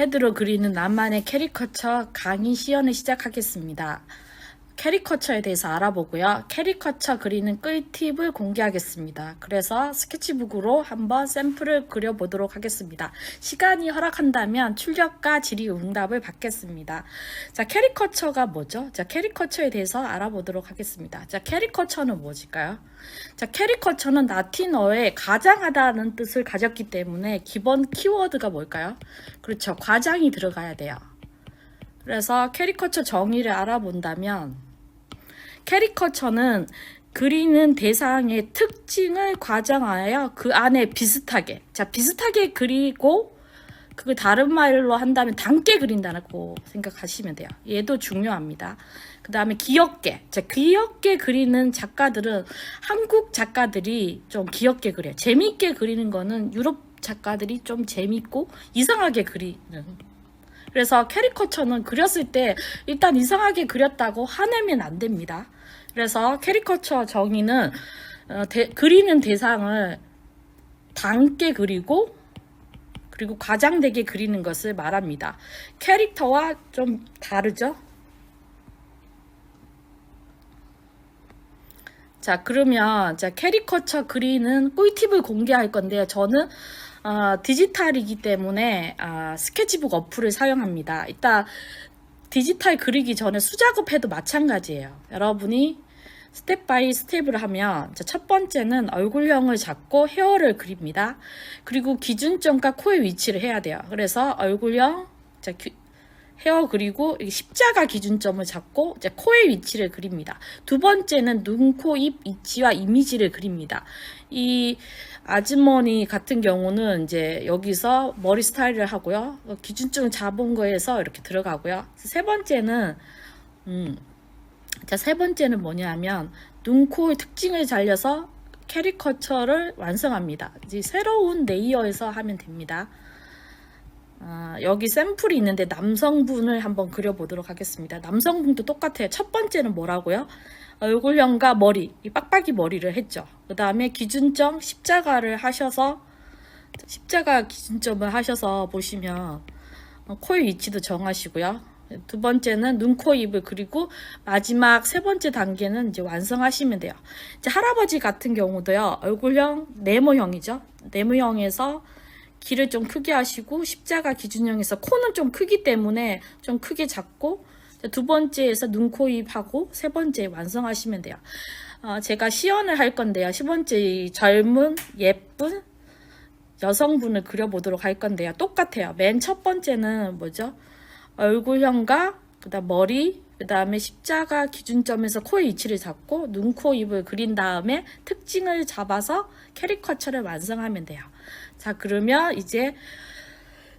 헤드로 그리는 나만의 캐리커처 강의 시연을 시작하겠습니다. 캐리커처에 대해서 알아보고요. 캐리커처 그리는 꿀팁을 공개하겠습니다. 그래서 스케치북으로 한번 샘플을 그려보도록 하겠습니다. 시간이 허락한다면 출력과 질의응답을 받겠습니다. 자, 캐리커처가 뭐죠? 자, 캐리커처에 대해서 알아보도록 하겠습니다. 자, 캐리커처는 무엇일까요? 자, 캐리커처는 라틴어에 가장하다는 뜻을 가졌기 때문에 기본 키워드가 뭘까요? 그렇죠. 과장이 들어가야 돼요. 그래서 캐리커처 정의를 알아본다면 캐리커처는 그리는 대상의 특징을 과장하여 그 안에 비슷하게, 비슷하게 그리고 그걸 다른 말로 한다면 닮게 그린다고 생각하시면 돼요. 얘도 중요합니다. 그 다음에 귀엽게, 귀엽게 그리는 작가들은 한국 작가들이 좀 귀엽게 그려요. 재밌게 그리는 거는 유럽 작가들이 좀 재밌고 이상하게 그리는. 그래서 캐리커처는 그렸을 때 일단 이상하게 그렸다고 화내면 안 됩니다. 그래서 캐리커처 정의는 그리는 대상을 닮게 그리고 그리고 과장되게 그리는 것을 말합니다. 캐릭터와 좀 다르죠? 자, 그러면 캐리커처 그리는 꿀팁을 공개할 건데요. 저는 디지털이기 때문에 스케치북 어플을 사용합니다. 이따 디지털 그리기 전에 수작업해도 마찬가지예요. 여러분이 스텝 바이 스텝을 하면 첫 번째는 얼굴형을 잡고 헤어를 그립니다. 그리고 기준점과 코의 위치를 해야 돼요. 그래서 얼굴형, 헤어 그리고 십자가 기준점을 잡고 코의 위치를 그립니다. 두 번째는 눈, 코, 입 위치와 이미지를 그립니다. 이 아주머니 같은 경우는 이제 여기서 머리 스타일을 하고요. 기준점 잡은 거에서 이렇게 들어가고요. 세 번째는 뭐냐면 눈, 코의 특징을 살려서 캐리커처를 완성합니다. 이제 새로운 레이어에서 하면 됩니다. 여기 샘플이 있는데 남성분을 한번 그려보도록 하겠습니다. 남성분도 똑같아요. 첫 번째는 뭐라고요? 얼굴형과 머리, 이 빡빡이 머리를 했죠. 그 다음에 기준점 십자가를 하셔서 십자가 기준점을 하셔서 보시면 코의 위치도 정하시고요. 두 번째는 눈, 코, 입을 그리고 마지막 세 번째 단계는 이제 완성하시면 돼요. 이제 할아버지 같은 경우도요. 얼굴형 네모형이죠. 네모형에서 귀를 좀 크게 하시고 십자가 기준형에서 코는 좀 크기 때문에 좀 크게 잡고 두 번째에서 눈, 코, 입 하고 세 번째 완성하시면 돼요. 제가 시연을 할 건데요. 10번째 젊은 예쁜 여성분을 그려보도록 할 건데요. 똑같아요. 맨 첫 번째는 뭐죠? 얼굴형과 그다음 머리, 그 다음에 십자가 기준점에서 코의 위치를 잡고 눈, 코, 입을 그린 다음에 특징을 잡아서 캐리커처를 완성하면 돼요. 자, 그러면 이제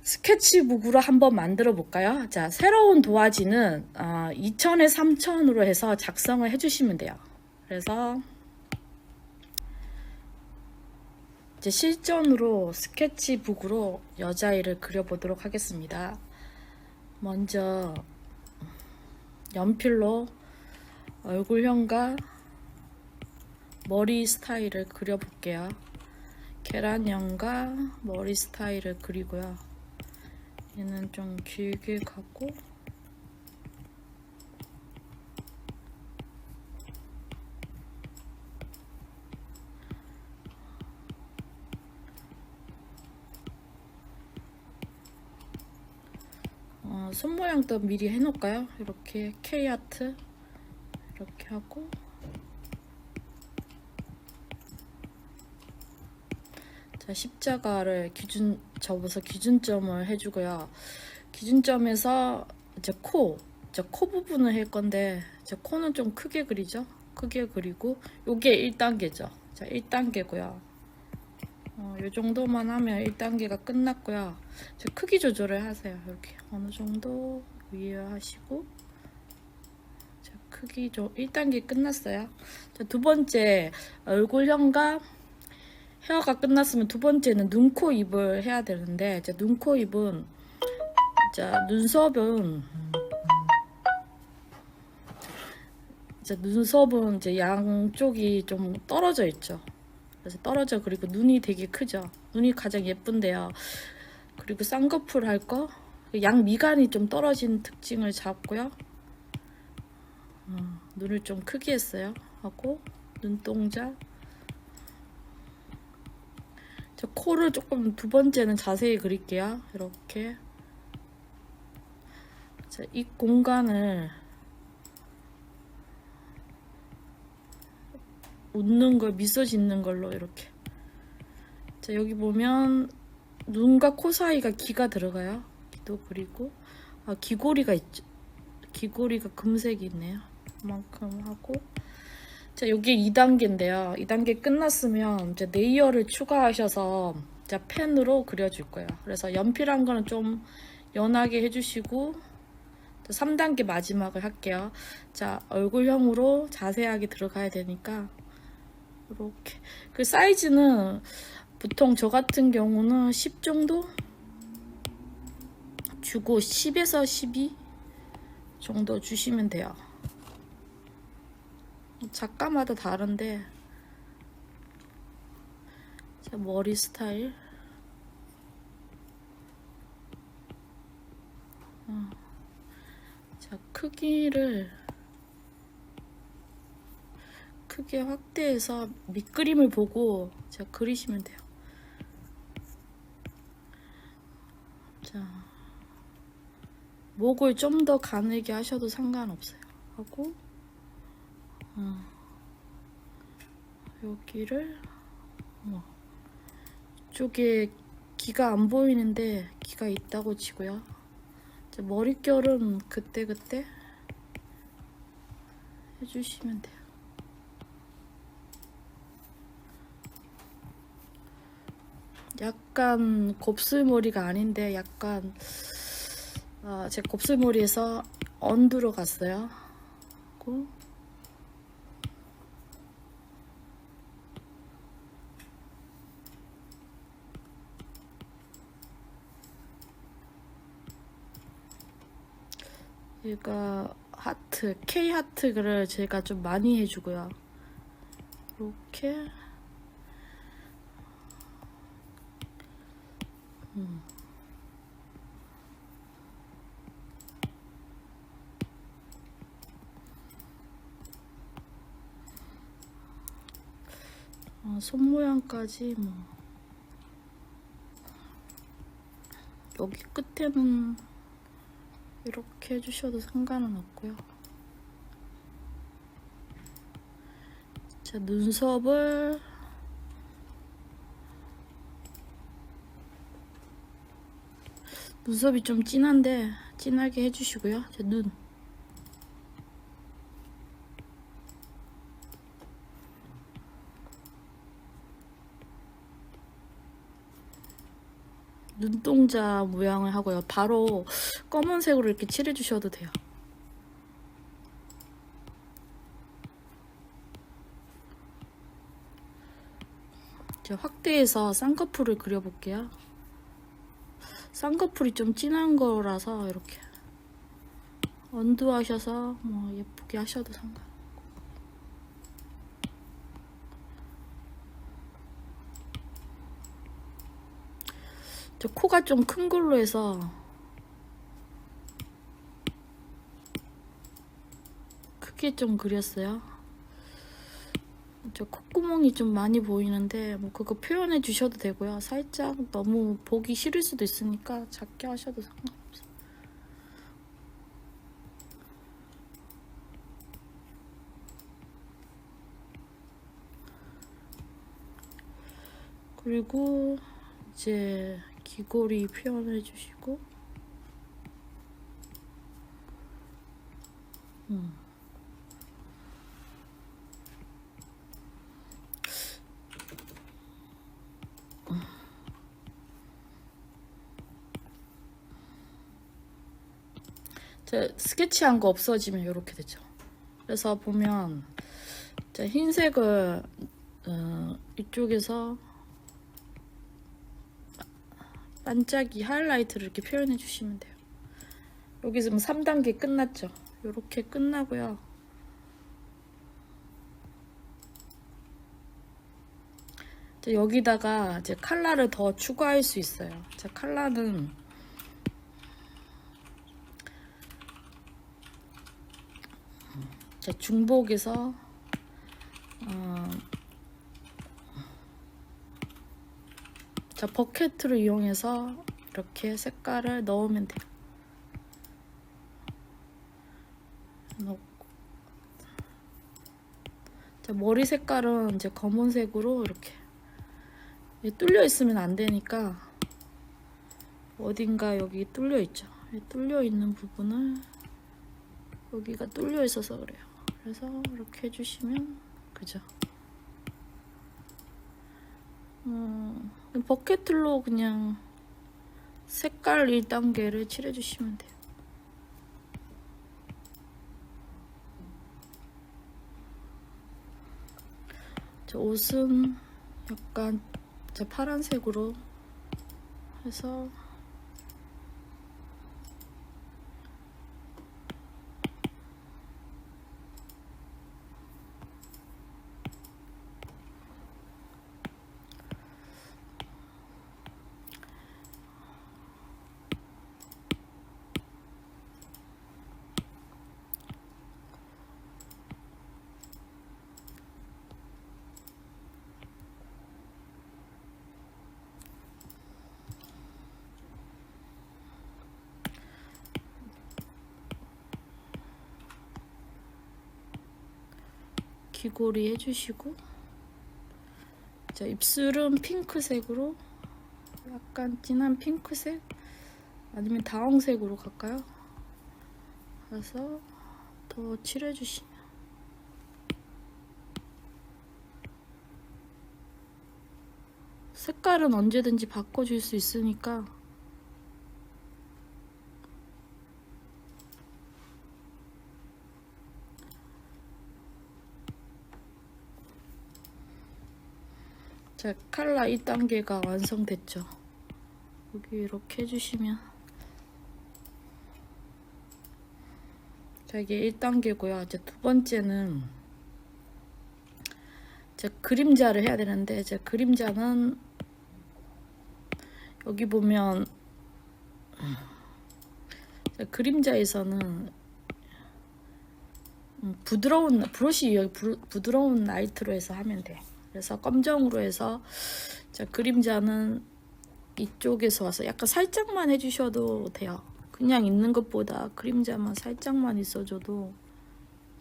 스케치북으로 한번 만들어 볼까요? 자, 새로운 도화지는 2000에 3000으로 해서 작성을 해주시면 돼요. 그래서 이제 실전으로 스케치북으로 여자아이를 그려보도록 하겠습니다. 먼저 연필로 얼굴형과 머리 스타일을 그려볼게요. 계란형과 머리 스타일을 그리고요. 얘는 좀 길게 가고 손 모양도 미리 해놓을까요? 이렇게 K아트 이렇게 하고 자, 십자가를 접어서 기준점을 해주고요. 기준점에서 이제 코 부분을 할 건데 코는 좀 크게 그리죠. 크게 그리고 요게 1단계죠. 자, 1단계고요. 요 정도만 하면 1단계가 끝났고요. 크기 조절을 하세요. 이렇게 어느 정도 위에 하시고 자, 크기 1단계 끝났어요. 자, 두 번째 얼굴형과 헤어가 끝났으면 두 번째는 눈, 코, 입을 해야 되는데 눈, 코, 입은 눈썹은 이제 양쪽이 좀 떨어져 있죠. 그래서 떨어져. 그리고 눈이 되게 크죠. 눈이 가장 예쁜데요. 그리고 쌍꺼풀 할 거 양 미간이 좀 떨어진 특징을 잡고요. 눈을 좀 크게 했어요. 하고 눈동자. 저 코를 조금 두 번째는 자세히 그릴게요. 이렇게. 자, 입 공간을 웃는 걸 미소 짓는 걸로 이렇게. 자, 여기 보면 눈과 코 사이가 기가 들어가요. 기도 그리고 귀고리가 있죠. 귀고리가 금색이 있네요. 그만큼 하고. 자, 여기 2단계인데요. 2단계 끝났으면 이제 레이어를 추가하셔서 자, 펜으로 그려줄 거예요. 그래서 연필한 거는 좀 연하게 해주시고 3단계 마지막을 할게요. 자, 얼굴형으로 자세하게 들어가야 되니까 이렇게. 그 사이즈는 보통 저 같은 경우는 10 정도 주고 10에서 12 정도 주시면 돼요. 작가마다 다른데. 자, 머리 스타일. 자, 크기를 크게 확대해서 밑그림을 보고 자, 그리시면 돼요. 자, 목을 좀 더 가늘게 하셔도 상관없어요. 하고 여기를 이쪽에 귀가 안 보이는데 귀가 있다고 치고요. 자, 머릿결은 그때그때 해주시면 돼요. 약간 곱슬머리가 아닌데 약간 제 곱슬머리에서 언두로 갔어요. 그리고 얘가 하트, K 하트를 제가 좀 많이 해주고요. 이렇게 손 모양까지 뭐 여기 끝에는 이렇게 해주셔도 상관은 없고요. 자, 눈썹을 눈썹이 좀 진한데 진하게 해주시고요. 자, 눈. 눈동자 모양을 하고요. 바로 검은색으로 이렇게 칠해주셔도 돼요. 이제 확대해서 쌍꺼풀을 그려볼게요. 쌍꺼풀이 좀 진한 거라서 이렇게 언두하셔서 뭐 예쁘게 하셔도 상관없고. 저 코가 좀 큰 걸로 해서 크게 좀 그렸어요. 저 콧구멍이 좀 많이 보이는데 뭐 그거 표현해 주셔도 되고요. 살짝 너무 보기 싫을 수도 있으니까 작게 하셔도 상관없어요. 그리고 이제 귀걸이 표현해 주시고 스케치한 거 없어지면 이렇게 되죠. 그래서 보면 흰색을 이쪽에서 반짝이 하이라이트를 이렇게 표현해 주시면 돼요. 여기 지금 3단계 끝났죠. 이렇게 끝나고요. 여기다가 이제 컬러를 더 추가할 수 있어요. 자, 컬러는 자, 중복에서 자, 버켓을 이용해서 이렇게 색깔을 넣으면 돼요. 넣고. 자, 머리 색깔은 이제 검은색으로 이렇게 뚫려 있으면 안 되니까 어딘가 여기 뚫려 있죠. 뚫려 있는 부분을 여기가 뚫려 있어서 그래요. 그래서 이렇게 해주시면 그죠. 버켓틀로 그냥 색깔 1단계를 칠해주시면 돼요. 저 옷은 약간 제 파란색으로 해서 귀걸이 해주시고, 자, 입술은 핑크색으로 약간 진한 핑크색 아니면 다홍색으로 갈까요? 그래서 더 칠해주시면 색깔은 언제든지 바꿔줄 수 있으니까 자, 컬러 2단계가 완성됐죠. 여기 이렇게 해주시면 자, 이게 1단계고요. 이제 두 번째는 이제 그림자를 해야 되는데, 이제 그림자는 여기 보면 그림자에서는 부드러운 브러쉬 여기 부드러운 라이트로 해서 하면 돼. 그래서 검정으로 해서 자, 그림자는 이쪽에서 와서 약간 살짝만 해주셔도 돼요. 그냥 있는 것보다 그림자만 살짝만 있어줘도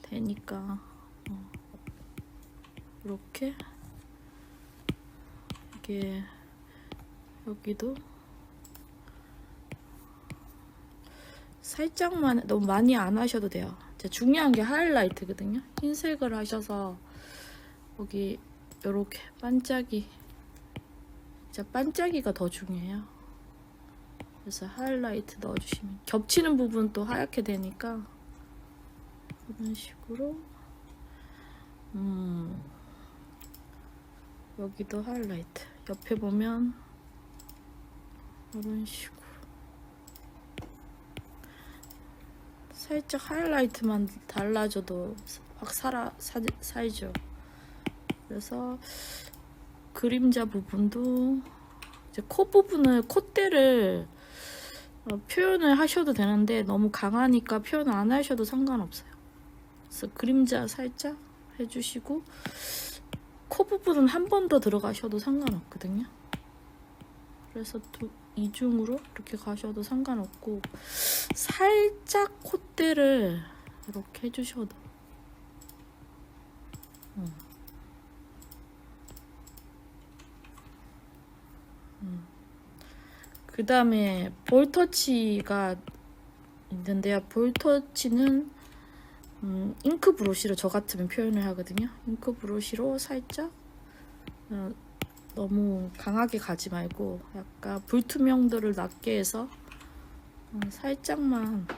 되니까 이렇게 이게 여기도 살짝만, 너무 많이 안 하셔도 돼요. 중요한 게 하이라이트거든요. 흰색을 하셔서 여기 이렇게 반짝이가 더 중요해요. 그래서 하이라이트 넣어주시면 겹치는 부분 또 하얗게 되니까 이런 식으로 여기도 하이라이트 옆에 보면 이런 식으로 살짝 하이라이트만 달라져도 확 살죠. 그래서 그림자 부분도 이제 코 부분을 콧대를 표현을 하셔도 되는데 너무 강하니까 표현 안 하셔도 상관없어요. 그래서 그림자 살짝 해주시고 코 부분은 한 번 더 들어가셔도 상관없거든요. 그래서 이중으로 이렇게 가셔도 상관없고 살짝 콧대를 이렇게 해주셔도 그 다음에 볼터치가 있는데요. 볼터치는 잉크 브러쉬로 저 같으면 표현을 하거든요. 잉크 브러쉬로 살짝 너무 강하게 가지 말고 약간 불투명도를 낮게 해서 살짝만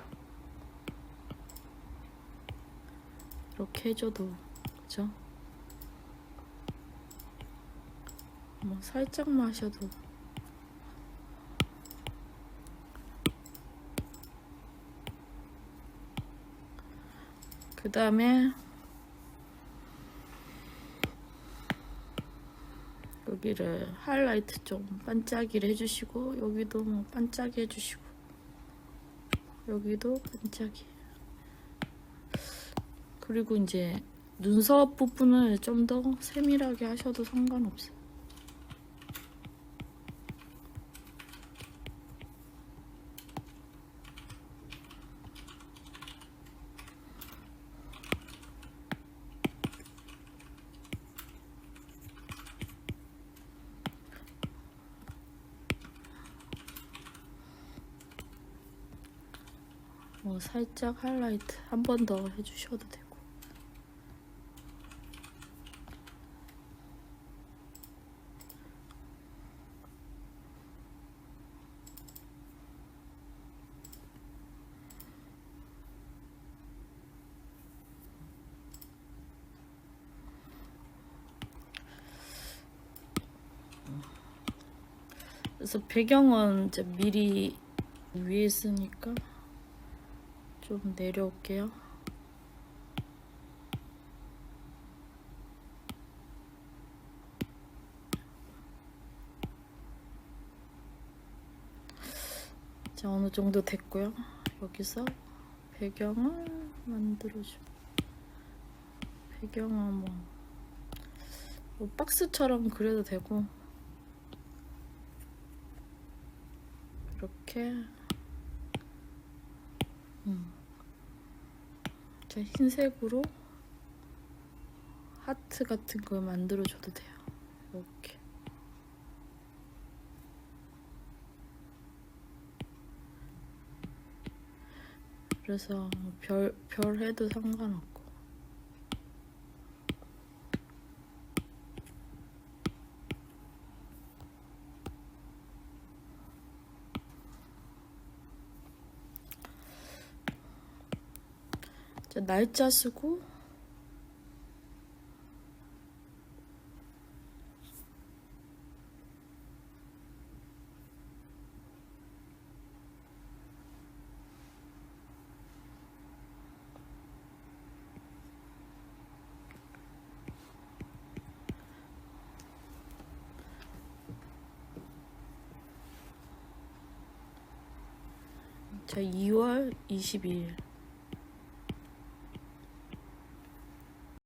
이렇게 해줘도 그죠? 뭐 살짝만 하셔도 그 다음에 여기를 하이라이트 좀 반짝이를 해주시고 여기도 뭐 반짝이 해주시고 여기도 반짝이 그리고 이제 눈썹 부분을 좀 더 세밀하게 하셔도 상관없어요. 뭐 살짝 하이라이트 한 번 더 해주셔도 되고. 그래서 배경은 이제 미리 위에 쓰니까 좀 내려올게요. 자, 어느 정도 됐고요. 여기서 배경을 만들어줘. 배경은 뭐 박스처럼 그려도 되고, 이렇게 자, 흰색으로 하트 같은 걸 만들어줘도 돼요. 이렇게. 그래서 별 해도 상관없고. 자, 날짜 쓰고 자, 2월 22일